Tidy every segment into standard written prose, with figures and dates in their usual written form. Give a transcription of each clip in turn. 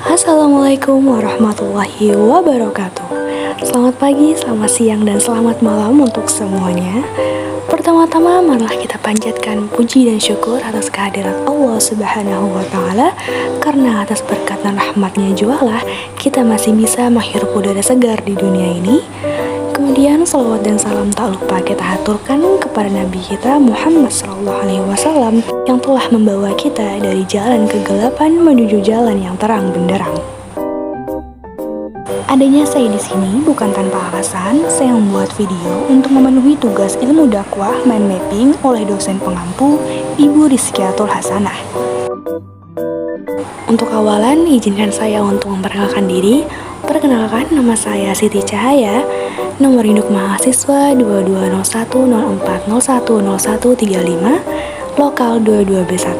Assalamualaikum warahmatullahi wabarakatuh. Selamat pagi, selamat siang, dan selamat malam untuk semuanya. Pertama-tama marilah kita panjatkan puji dan syukur atas kehadirat Allah Subhanahu wa Ta'ala, karena atas berkat dan rahmatnya jualah kita masih bisa menghirup udara segar di dunia ini. Kemudian salawat dan salam tak lupa kita haturkan kepada Nabi kita Muhammad SAW yang telah membawa kita dari jalan kegelapan menuju jalan yang terang benderang. Adanya saya di sini bukan tanpa alasan. Saya membuat video untuk memenuhi tugas ilmu dakwah mind mapping oleh dosen pengampu Ibu Rizkiatul Hasanah. Untuk awalan, izinkan saya untuk memperkenalkan diri. Perkenalkan, nama saya Siti Cahaya, nomor induk mahasiswa 220104010135, lokal 22B1.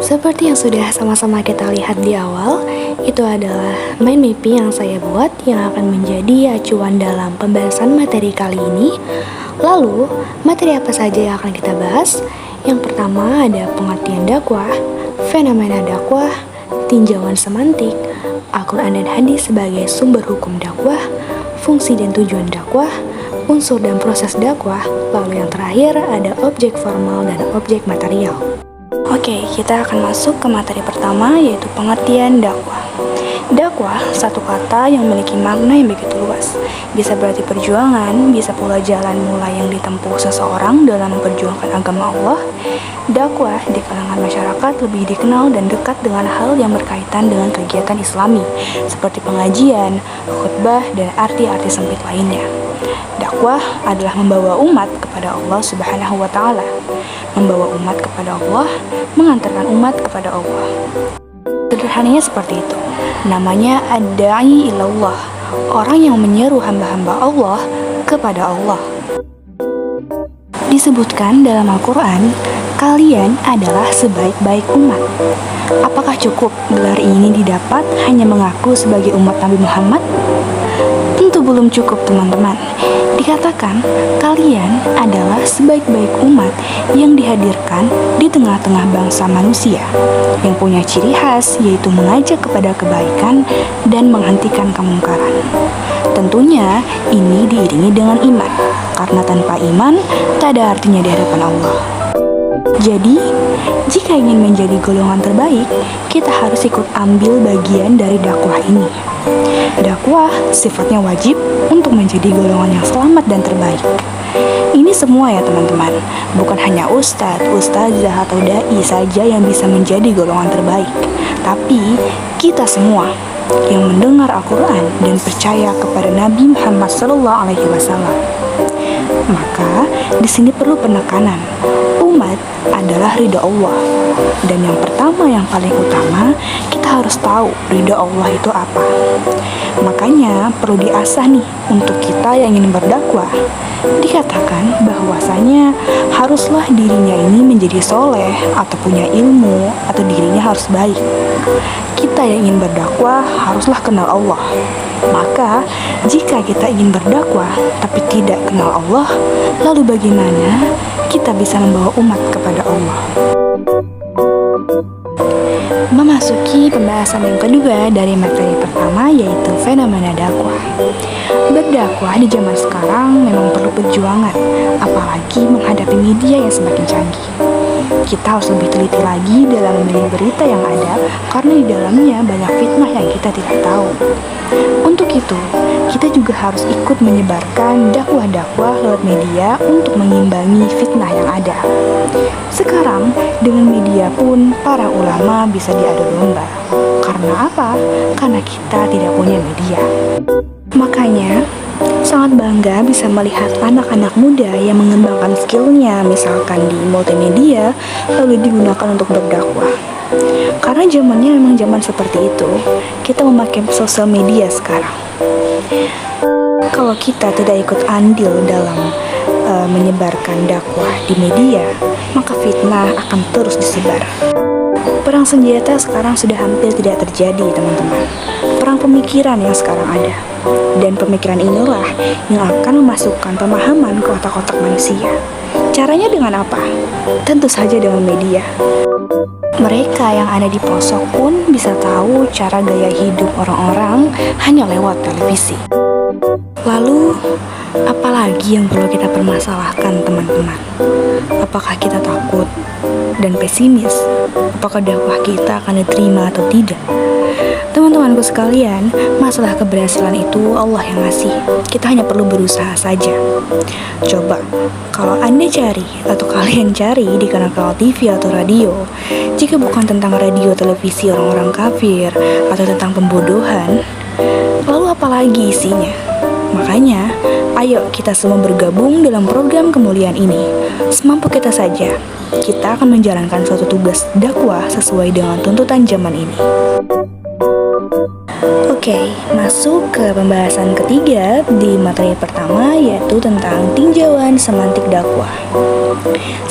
Seperti yang sudah sama-sama kita lihat di awal, itu adalah mind mapping yang saya buat yang akan menjadi acuan dalam pembahasan materi kali ini. Lalu, materi apa saja yang akan kita bahas? Yang pertama ada pengertian dakwah, fenomena dakwah, tinjauan semantik, Al-Quran dan hadis sebagai sumber hukum dakwah, fungsi dan tujuan dakwah, unsur dan proses dakwah, lalu yang terakhir ada objek formal dan objek material. Oke, kita akan masuk ke materi pertama, yaitu pengertian dakwah. Dakwah, satu kata yang memiliki makna yang begitu luas. Bisa berarti perjuangan, bisa pula jalan mulai yang ditempuh seseorang dalam memperjuangkan agama Allah. Dakwah di kalangan masyarakat lebih dikenal dan dekat dengan hal yang berkaitan dengan kegiatan Islami, seperti pengajian, khutbah, dan arti-arti sempit lainnya. Dakwah adalah membawa umat kepada Allah Subhanahu wa Ta'ala. Membawa umat kepada Allah, mengantarkan umat kepada Allah. Sederhananya seperti itu. Namanya ad-da'i ilallah, orang yang menyeru hamba-hamba Allah kepada Allah. Disebutkan dalam Al-Quran, kalian adalah sebaik-baik umat. Apakah cukup gelar ini didapat hanya mengaku sebagai umat Nabi Muhammad? Tentu belum cukup, teman-teman. Dikatakan, kalian adalah sebaik-baik umat yang dihadirkan di tengah-tengah bangsa manusia, yang punya ciri khas yaitu mengajak kepada kebaikan dan menghentikan kemungkaran. Tentunya ini diiringi dengan iman, karena tanpa iman tak ada artinya di hadapan Allah. Jadi, jika ingin menjadi golongan terbaik, kita harus ikut ambil bagian dari dakwah ini. Dakwah sifatnya wajib untuk menjadi golongan yang selamat dan terbaik. Ini semua ya teman-teman, bukan hanya ustadz, ustazah, atau da'i saja yang bisa menjadi golongan terbaik, tapi kita semua yang mendengar Al-Quran dan percaya kepada Nabi Muhammad SAW. Maka di sini perlu penekanan. Umat adalah ridha Allah, dan yang pertama yang paling utama kita harus tahu ridha Allah itu apa. Makanya perlu diasah nih untuk kita yang ingin berdakwah. Dikatakan bahwasanya haruslah dirinya ini menjadi soleh atau punya ilmu atau dirinya harus baik. Kita yang ingin berdakwah haruslah kenal Allah. Maka jika kita ingin berdakwah tapi tidak kenal Allah, lalu bagaimana kita bisa membawa umat kepada Allah? Memasuki pembahasan yang kedua dari materi pertama, yaitu fenomena dakwah. Berdakwah di zaman sekarang memang perlu perjuangan, apalagi menghadapi media yang semakin canggih. Kita harus lebih teliti lagi dalam memilih berita yang ada, karena di dalamnya banyak fitnah yang kita tidak tahu. Untuk itu, kita juga harus ikut menyebarkan dakwah-dakwah lewat media untuk mengimbangi fitnah yang ada. Sekarang, dengan media pun para ulama bisa diadu domba. Karena apa? Karena kita tidak punya media. Makanya, sangat bangga bisa melihat anak-anak muda yang mengembangkan skillnya, misalkan di multimedia, lalu digunakan untuk berdakwah. Karena zamannya memang zaman seperti itu, kita memakai sosial media sekarang. Kalau kita tidak ikut andil dalam menyebarkan dakwah di media, maka fitnah akan terus disebar. Perang senjata sekarang sudah hampir tidak terjadi, teman-teman. Perang pemikiran yang sekarang ada. Dan pemikiran inilah yang akan memasukkan pemahaman ke otak-otak manusia. Caranya dengan apa? Tentu saja dengan media. Mereka yang ada di pelosok pun bisa tahu cara gaya hidup orang-orang hanya lewat televisi. Lalu, apalagi yang perlu kita permasalahkan, teman-teman? Apakah kita takut dan pesimis? Apakah dakwah kita akan diterima atau tidak? Teman-temanku sekalian, masalah keberhasilan itu Allah yang ngasih. Kita hanya perlu berusaha saja. Coba, kalau Anda cari atau kalian cari di kanal-kanal TV atau radio, jika bukan tentang radio televisi orang-orang kafir atau tentang pembodohan, lalu apalagi isinya? Makanya, ayo kita semua bergabung dalam program kemuliaan ini. Semampu kita saja, kita akan menjalankan suatu tugas dakwah sesuai dengan tuntutan zaman ini. Oke, masuk ke pembahasan ketiga di materi pertama, yaitu tentang tinjauan semantik dakwah.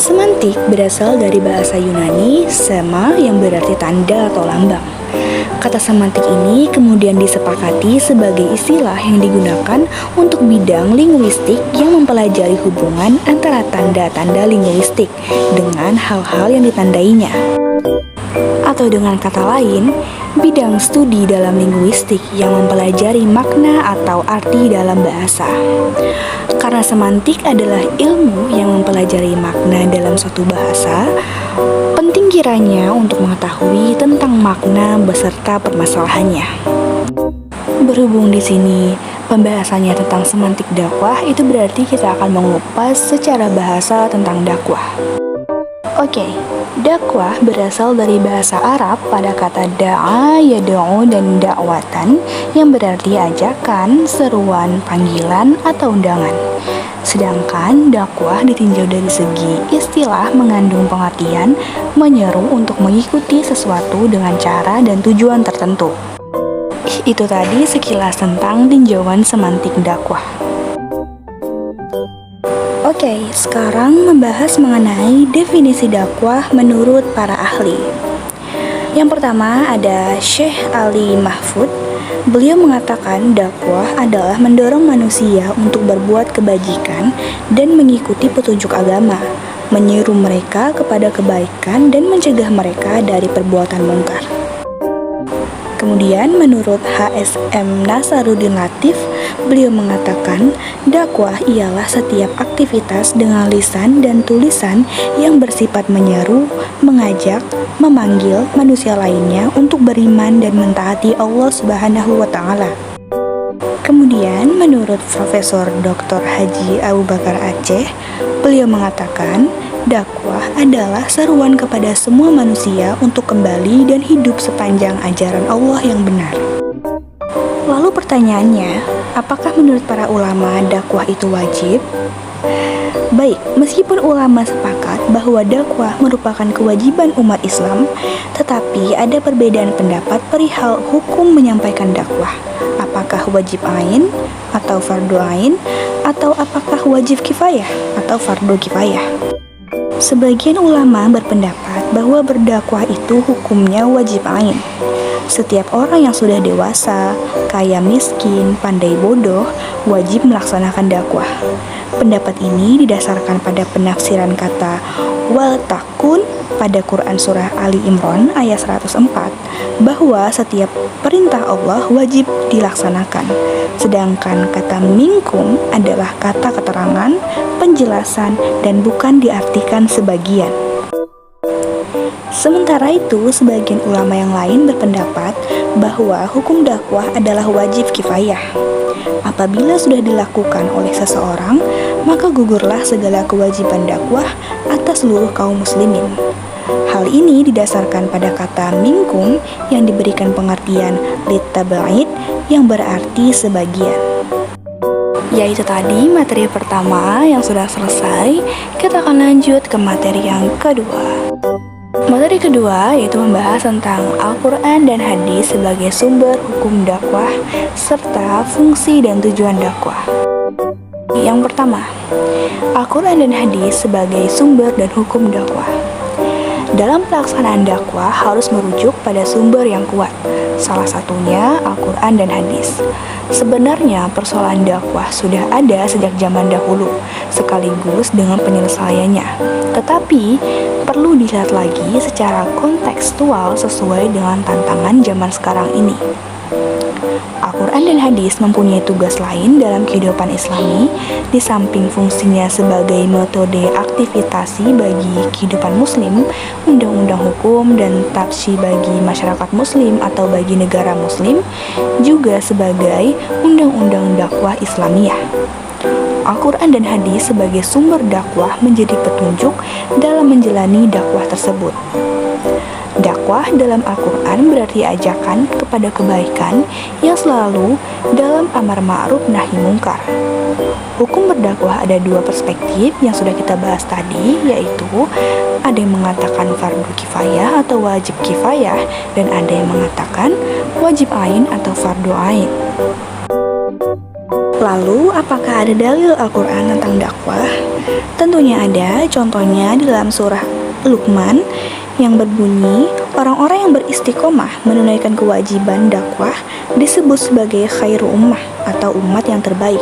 Semantik berasal dari bahasa Yunani sema yang berarti tanda atau lambang. Kata semantik ini kemudian disepakati sebagai istilah yang digunakan untuk bidang linguistik yang mempelajari hubungan antara tanda-tanda linguistik dengan hal-hal yang ditandainya. Atau dengan kata lain, bidang studi dalam linguistik yang mempelajari makna atau arti dalam bahasa. Karena semantik adalah ilmu yang mempelajari makna dalam suatu bahasa, penting kiranya untuk mengetahui tentang makna beserta permasalahannya. Berhubung di sini pembahasannya tentang semantik dakwah, itu berarti kita akan mengupas secara bahasa tentang dakwah. Oke, dakwah berasal dari bahasa Arab pada kata da'a, yad'u, dan da'watan yang berarti ajakan, seruan, panggilan, atau undangan. Sedangkan dakwah ditinjau dari segi istilah mengandung pengertian menyeru untuk mengikuti sesuatu dengan cara dan tujuan tertentu. Itu tadi sekilas tentang tinjauan semantik dakwah. Oke, sekarang membahas mengenai definisi dakwah menurut para ahli. Yang pertama ada Syekh Ali Mahfud. Beliau mengatakan dakwah adalah mendorong manusia untuk berbuat kebajikan dan mengikuti petunjuk agama, menyeru mereka kepada kebaikan dan mencegah mereka dari perbuatan mungkar. Kemudian menurut HSM Nasaruddin Latif, beliau mengatakan dakwah ialah setiap aktivitas dengan lisan dan tulisan yang bersifat menyeru, mengajak, memanggil manusia lainnya untuk beriman dan mentaati Allah Subhanahu wa Ta'ala. Kemudian menurut Profesor Dr. Haji Abu Bakar Aceh, beliau mengatakan dakwah adalah seruan kepada semua manusia untuk kembali dan hidup sepanjang ajaran Allah yang benar. Lalu pertanyaannya, apakah menurut para ulama dakwah itu wajib? Baik, meskipun ulama sepakat bahwa dakwah merupakan kewajiban umat Islam, tetapi ada perbedaan pendapat perihal hukum menyampaikan dakwah. Apakah wajib ain atau fardu ain, atau apakah wajib kifayah atau fardu kifayah? Sebagian ulama berpendapat bahwa berdakwah itu hukumnya wajib ain. Setiap orang yang sudah dewasa, kaya miskin, pandai bodoh, wajib melaksanakan dakwah. Pendapat ini didasarkan pada penafsiran kata wal takun pada Quran Surah Ali Imran ayat 104, bahwa setiap perintah Allah wajib dilaksanakan. Sedangkan kata minkum adalah kata keterangan, penjelasan, dan bukan diartikan sebagian. Sementara itu, sebagian ulama yang lain berpendapat bahwa hukum dakwah adalah wajib kifayah. Apabila sudah dilakukan oleh seseorang, maka gugurlah segala kewajiban dakwah atas seluruh kaum muslimin. Hal ini didasarkan pada kata minkum yang diberikan pengertian litaba'id yang berarti sebagian. Yaitu tadi materi pertama yang sudah selesai, kita akan lanjut ke materi yang kedua. Materi kedua yaitu membahas tentang Al-Quran dan Hadis sebagai sumber hukum dakwah serta fungsi dan tujuan dakwah. Yang pertama, Al-Quran dan Hadis sebagai sumber dan hukum dakwah. Dalam pelaksanaan dakwah harus merujuk pada sumber yang kuat, salah satunya Al-Quran dan hadis. Sebenarnya persoalan dakwah sudah ada sejak zaman dahulu, sekaligus dengan penyelesaiannya. Tetapi perlu dilihat lagi secara kontekstual sesuai dengan tantangan zaman sekarang ini. Al-Quran dan hadis mempunyai tugas lain dalam kehidupan Islami, di samping fungsinya sebagai metode aktivitasi bagi kehidupan muslim, undang-undang hukum dan tafsir bagi masyarakat muslim atau bagi negara muslim, juga sebagai undang-undang dakwah Islamiyah. Al-Quran dan hadis sebagai sumber dakwah menjadi petunjuk dalam menjalani dakwah tersebut. Dakwah dalam Al-Quran berarti ajakan kepada kebaikan yang selalu dalam amar ma'ruf nahi mungkar. Hukum berdakwah ada dua perspektif yang sudah kita bahas tadi, yaitu ada yang mengatakan fardu kifayah atau wajib kifayah, dan ada yang mengatakan wajib ain atau fardu ain. Lalu, apakah ada dalil Al-Quran tentang dakwah? Tentunya ada, contohnya di dalam surah Luqman yang berbunyi, orang-orang yang beristiqomah menunaikan kewajiban dakwah disebut sebagai khairu ummah atau umat yang terbaik.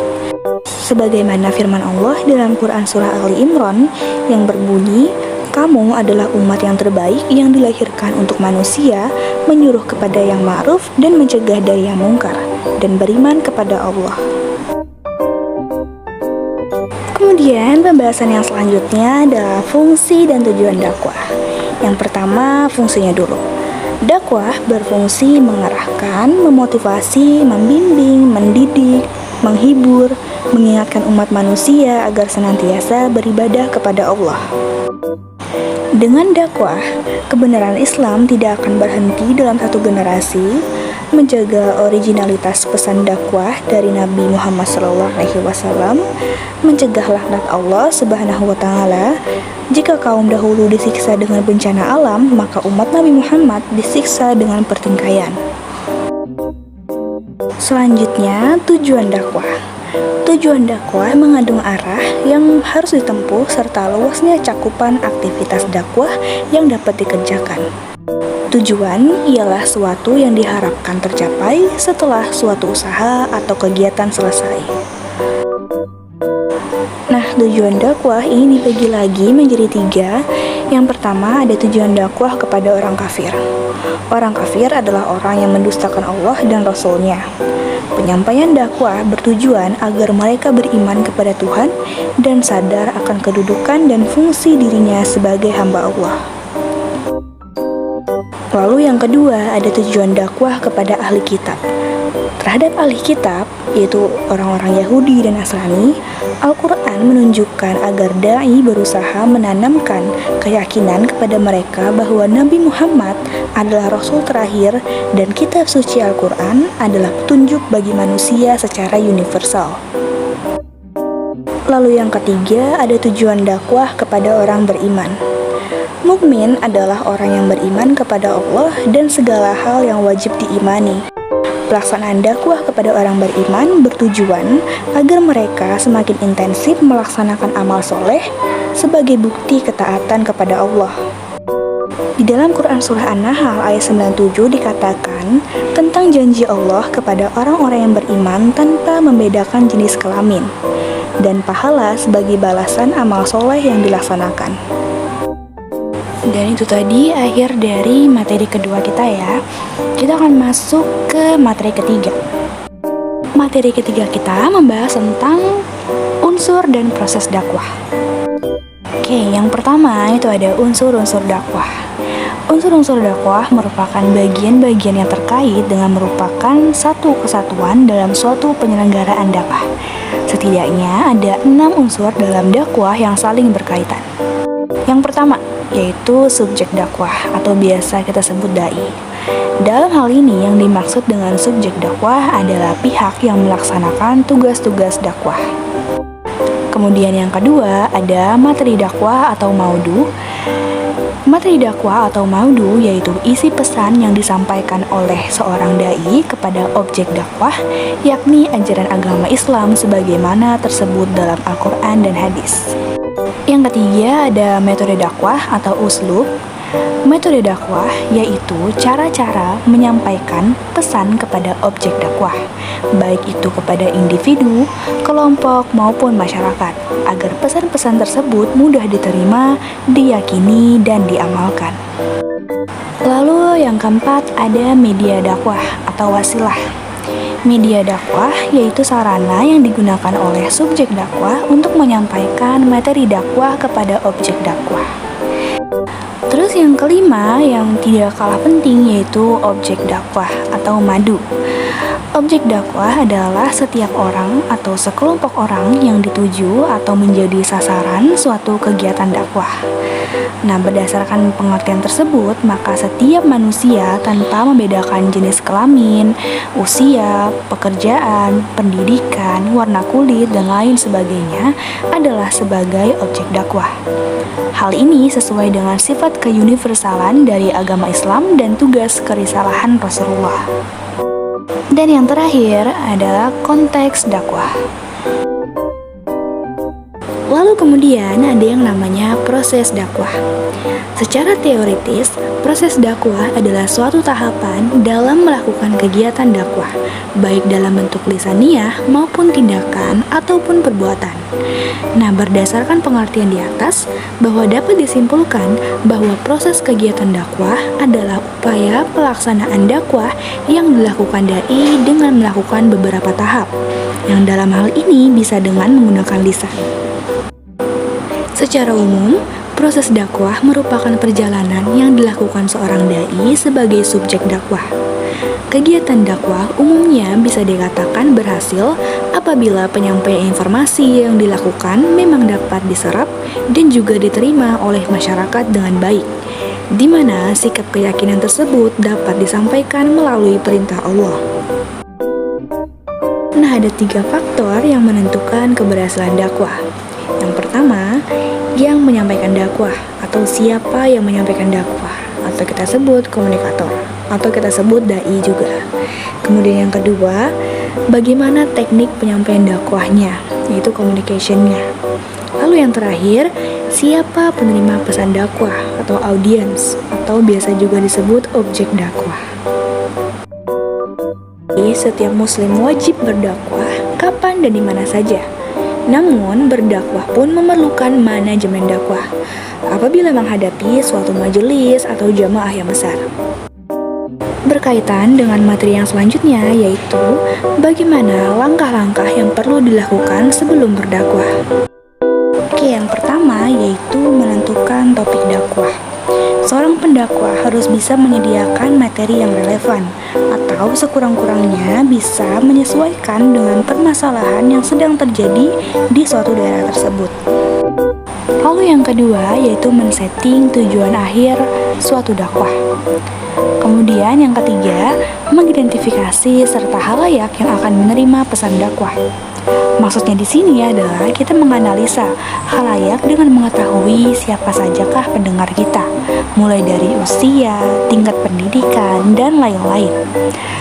Sebagaimana firman Allah dalam Quran surah Ali Imran yang berbunyi, kamu adalah umat yang terbaik yang dilahirkan untuk manusia, menyuruh kepada yang ma'ruf dan mencegah dari yang mungkar, dan beriman kepada Allah. Kemudian pembahasan yang selanjutnya adalah fungsi dan tujuan dakwah. Yang pertama, fungsinya dulu. Dakwah berfungsi mengarahkan, memotivasi, membimbing, mendidik, menghibur, mengingatkan umat manusia agar senantiasa beribadah kepada Allah. Dengan dakwah, kebenaran Islam tidak akan berhenti dalam satu generasi. Menjaga originalitas pesan dakwah dari Nabi Muhammad SAW, mencegah laknat Allah Subhanahu wa Ta'ala. Jika kaum dahulu disiksa dengan bencana alam, maka umat Nabi Muhammad disiksa dengan pertingkaian. Selanjutnya, tujuan dakwah. Tujuan dakwah mengandung arah yang harus ditempuh serta luasnya cakupan aktivitas dakwah yang dapat dikerjakan. Tujuan ialah suatu yang diharapkan tercapai setelah suatu usaha atau kegiatan selesai. Nah, tujuan dakwah ini dibagi lagi menjadi 3. Yang pertama, ada tujuan dakwah kepada orang kafir. Orang kafir adalah orang yang mendustakan Allah dan Rasul-Nya. Penyampaian dakwah bertujuan agar mereka beriman kepada Tuhan dan sadar akan kedudukan dan fungsi dirinya sebagai hamba Allah. Lalu yang kedua, ada tujuan dakwah kepada ahli kitab. Terhadap ahli kitab, yaitu orang-orang Yahudi dan Nasrani, Al-Quran menunjukkan agar da'i berusaha menanamkan keyakinan kepada mereka bahwa Nabi Muhammad adalah Rasul terakhir dan kitab suci Al-Quran adalah petunjuk bagi manusia secara universal. Lalu yang ketiga, ada tujuan dakwah kepada orang beriman. Mukmin adalah orang yang beriman kepada Allah dan segala hal yang wajib diimani. Pelaksanaan dakwah kepada orang beriman bertujuan agar mereka semakin intensif melaksanakan amal soleh sebagai bukti ketaatan kepada Allah. Di dalam Quran Surah An-Nahl ayat 97 dikatakan tentang janji Allah kepada orang-orang yang beriman tanpa membedakan jenis kelamin, dan pahala sebagai balasan amal soleh yang dilaksanakan. Dan itu tadi akhir dari materi kedua kita ya. Kita akan masuk ke materi ketiga. Materi ketiga kita membahas tentang unsur dan proses dakwah. Oke, yang pertama itu ada unsur-unsur dakwah. Unsur-unsur dakwah merupakan bagian-bagian yang terkait dengan merupakan satu kesatuan dalam suatu penyelenggaraan dakwah. Setidaknya ada 6 unsur dalam dakwah yang saling berkaitan. Yang pertama, yaitu subjek dakwah atau biasa kita sebut da'i. Dalam hal ini yang dimaksud dengan subjek dakwah adalah pihak yang melaksanakan tugas-tugas dakwah. Kemudian yang kedua ada materi dakwah atau maudu. Materi dakwah atau maudu yaitu isi pesan yang disampaikan oleh seorang da'i kepada objek dakwah, yakni ajaran agama Islam sebagaimana tersebut dalam Al-Quran dan hadis. Yang ketiga ada metode dakwah atau uslub. Metode dakwah yaitu cara-cara menyampaikan pesan kepada objek dakwah, baik itu kepada individu, kelompok, maupun masyarakat, agar pesan-pesan tersebut mudah diterima, diyakini, dan diamalkan. Lalu yang keempat ada media dakwah atau wasilah. Media dakwah yaitu sarana yang digunakan oleh subjek dakwah untuk menyampaikan materi dakwah kepada objek dakwah. Terus yang kelima yang tidak kalah penting yaitu objek dakwah atau madu. Objek dakwah adalah setiap orang atau sekelompok orang yang dituju atau menjadi sasaran suatu kegiatan dakwah. Nah, berdasarkan pengertian tersebut, maka setiap manusia tanpa membedakan jenis kelamin, usia, pekerjaan, pendidikan, warna kulit, dan lain sebagainya adalah sebagai objek dakwah. Hal ini sesuai dengan sifat keuniversalan dari agama Islam dan tugas kerisalahan Rasulullah. Dan yang terakhir adalah konteks dakwah. Lalu kemudian ada yang namanya proses dakwah. Secara teoritis, proses dakwah adalah suatu tahapan dalam melakukan kegiatan dakwah, baik dalam bentuk lisaniyah maupun tindakan ataupun perbuatan. Nah, berdasarkan pengertian di atas, bahwa dapat disimpulkan bahwa proses kegiatan dakwah adalah upaya pelaksanaan dakwah yang dilakukan dai dengan melakukan beberapa tahap, yang dalam hal ini bisa dengan menggunakan lisan. Secara umum, proses dakwah merupakan perjalanan yang dilakukan seorang dai sebagai subjek dakwah. Kegiatan dakwah umumnya bisa dikatakan berhasil apabila penyampaian informasi yang dilakukan memang dapat diserap dan juga diterima oleh masyarakat dengan baik, di mana sikap keyakinan tersebut dapat disampaikan melalui perintah Allah. Nah, ada 3 faktor yang menentukan keberhasilan dakwah. Yang pertama, yang menyampaikan dakwah atau siapa yang menyampaikan dakwah, atau kita sebut komunikator, atau kita sebut dai juga. Kemudian yang kedua, bagaimana teknik penyampaian dakwahnya, yaitu communication-nya. Lalu yang terakhir, siapa penerima pesan dakwah atau audience, atau biasa juga disebut objek dakwah. Setiap muslim wajib berdakwah kapan dan di mana saja. Namun, berdakwah pun memerlukan manajemen dakwah apabila menghadapi suatu majelis atau jamaah yang besar. Berkaitan dengan materi yang selanjutnya, yaitu bagaimana langkah-langkah yang perlu dilakukan sebelum berdakwah. Oke, yang pertama yaitu menentukan topik dakwah. Seorang pendakwah harus bisa menyediakan materi yang relevan atau sekurang-kurangnya bisa menyesuaikan dengan permasalahan yang sedang terjadi di suatu daerah tersebut. Lalu yang kedua yaitu men-setting tujuan akhir suatu dakwah. Kemudian yang ketiga, mengidentifikasi serta halayak yang akan menerima pesan dakwah. Maksudnya di sini adalah kita menganalisa halayak dengan mengetahui siapa sajakah pendengar kita, mulai dari usia, tingkat pendidikan, dan lain-lain.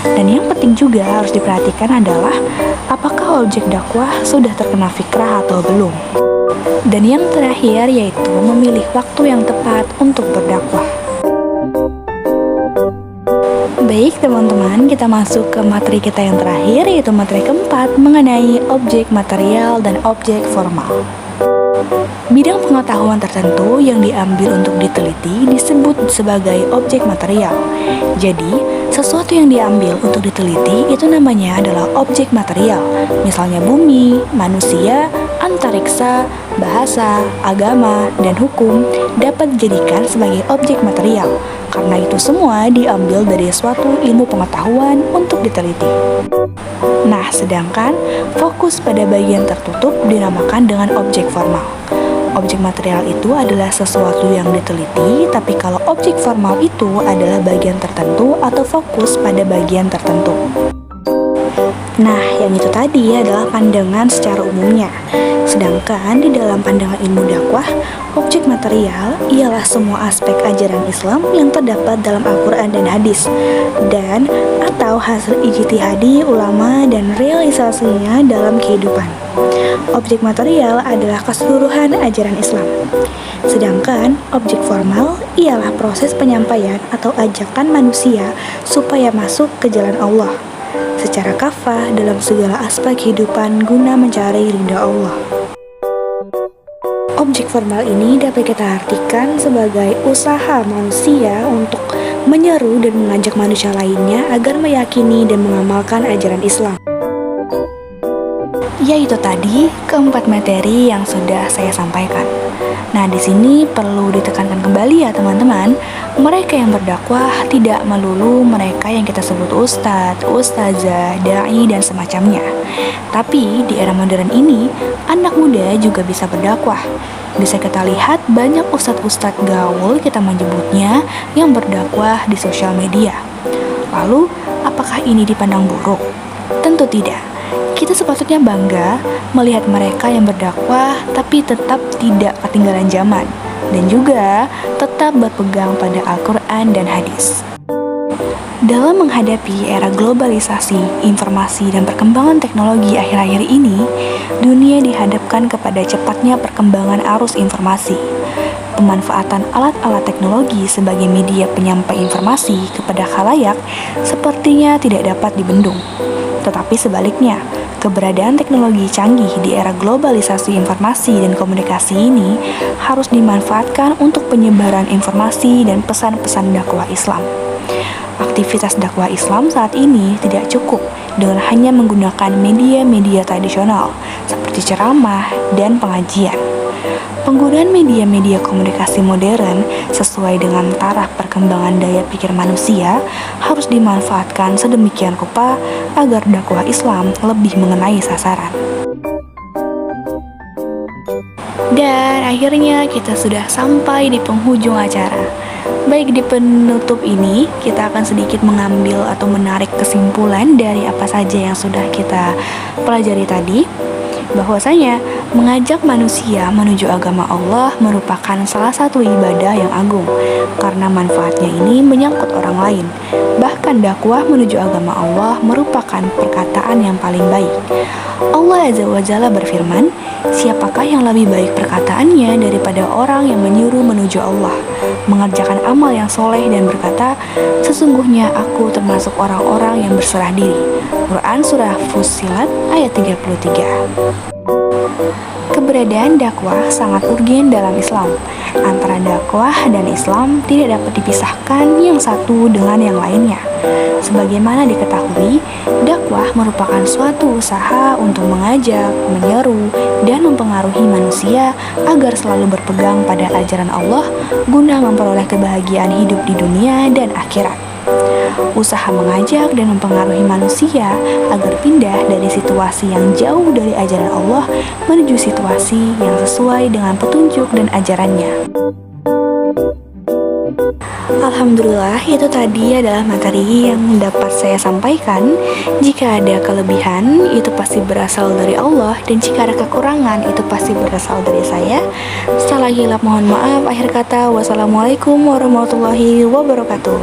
Dan yang penting juga harus diperhatikan adalah apakah objek dakwah sudah terkena fikrah atau belum. Dan yang terakhir yaitu memilih waktu yang tepat untuk berdakwah. Baik teman-teman, kita masuk ke materi kita yang terakhir, yaitu materi keempat mengenai objek material dan objek formal. Bidang pengetahuan tertentu yang diambil untuk diteliti disebut sebagai objek material. Jadi, sesuatu yang diambil untuk diteliti itu namanya adalah objek material. Misalnya bumi, manusia, antariksa, bahasa, agama, dan hukum dapat dijadikan sebagai objek material. Karena itu semua diambil dari suatu ilmu pengetahuan untuk diteliti. Nah, sedangkan fokus pada bagian tertutup dinamakan dengan objek formal. Objek material itu adalah sesuatu yang diteliti, tapi kalau objek formal itu adalah bagian tertentu atau fokus pada bagian tertentu. Nah, yang itu tadi adalah pandangan secara umumnya. Sedangkan di dalam pandangan ilmu dakwah, objek material ialah semua aspek ajaran Islam yang terdapat dalam Al-Quran dan hadis, dan atau hasil ijtihadi ulama dan realisasinya dalam kehidupan. Objek material adalah keseluruhan ajaran Islam. Sedangkan objek formal ialah proses penyampaian atau ajakan manusia supaya masuk ke jalan Allah secara kafah dalam segala aspek kehidupan guna mencari ridha Allah. Objek formal ini dapat kita artikan sebagai usaha manusia untuk menyeru dan mengajak manusia lainnya agar meyakini dan mengamalkan ajaran Islam. Yaitu tadi keempat materi yang sudah saya sampaikan. Nah, di sini perlu ditekankan kembali ya teman-teman, mereka yang berdakwah tidak melulu mereka yang kita sebut ustadz, ustazah, dai, dan semacamnya. Tapi di era modern ini, anak muda juga bisa berdakwah. Bisa kita lihat banyak ustadz-ustadz gaul kita menyebutnya yang berdakwah di sosial media. Lalu, apakah ini dipandang buruk? Tentu tidak. Kita sepatutnya bangga melihat mereka yang berdakwah tapi tetap tidak ketinggalan zaman dan juga tetap berpegang pada Al-Quran dan hadis. Dalam menghadapi era globalisasi, informasi, dan perkembangan teknologi akhir-akhir ini, dunia dihadapkan kepada cepatnya perkembangan arus informasi. Pemanfaatan alat-alat teknologi sebagai media penyampai informasi kepada khalayak sepertinya tidak dapat dibendung. Tetapi sebaliknya, keberadaan teknologi canggih di era globalisasi informasi dan komunikasi ini harus dimanfaatkan untuk penyebaran informasi dan pesan-pesan dakwah Islam. Aktivitas dakwah Islam saat ini tidak cukup dengan hanya menggunakan media-media tradisional seperti ceramah dan pengajian. Penggunaan media-media komunikasi modern sesuai dengan taraf perkembangan daya pikir manusia harus dimanfaatkan sedemikian rupa agar dakwah Islam lebih mengenai sasaran. Dan akhirnya kita sudah sampai di penghujung acara. Baik, di penutup ini kita akan sedikit mengambil atau menarik kesimpulan dari apa saja yang sudah kita pelajari tadi. Bahwasanya mengajak manusia menuju agama Allah merupakan salah satu ibadah yang agung karena manfaatnya ini menyangkut orang lain. Bahkan dakwah menuju agama Allah merupakan perkataan yang paling baik. Allah Azza wa Jalla berfirman, "Siapakah yang lebih baik perkataannya daripada orang yang menyuruh menuju Allah, mengerjakan amal yang soleh dan berkata, sesungguhnya aku termasuk orang-orang yang berserah diri." Quran Surah Fussilat ayat 33. Keberadaan dakwah sangat urgen dalam Islam. Antara dakwah dan Islam tidak dapat dipisahkan yang satu dengan yang lainnya. Sebagaimana diketahui, dakwah merupakan suatu usaha untuk mengajak, menyeru, dan mempengaruhi manusia agar selalu berpegang pada ajaran Allah guna memperoleh kebahagiaan hidup di dunia dan akhirat. Usaha mengajak dan mempengaruhi manusia agar pindah dari situasi yang jauh dari ajaran Allah menuju situasi yang sesuai dengan petunjuk dan ajarannya. Alhamdulillah, itu tadi adalah materi yang dapat saya sampaikan. Jika ada kelebihan, itu pasti berasal dari Allah, dan jika ada kekurangan, itu pasti berasal dari saya. Salah hilap mohon maaf. Akhir kata, wassalamualaikum warahmatullahi wabarakatuh.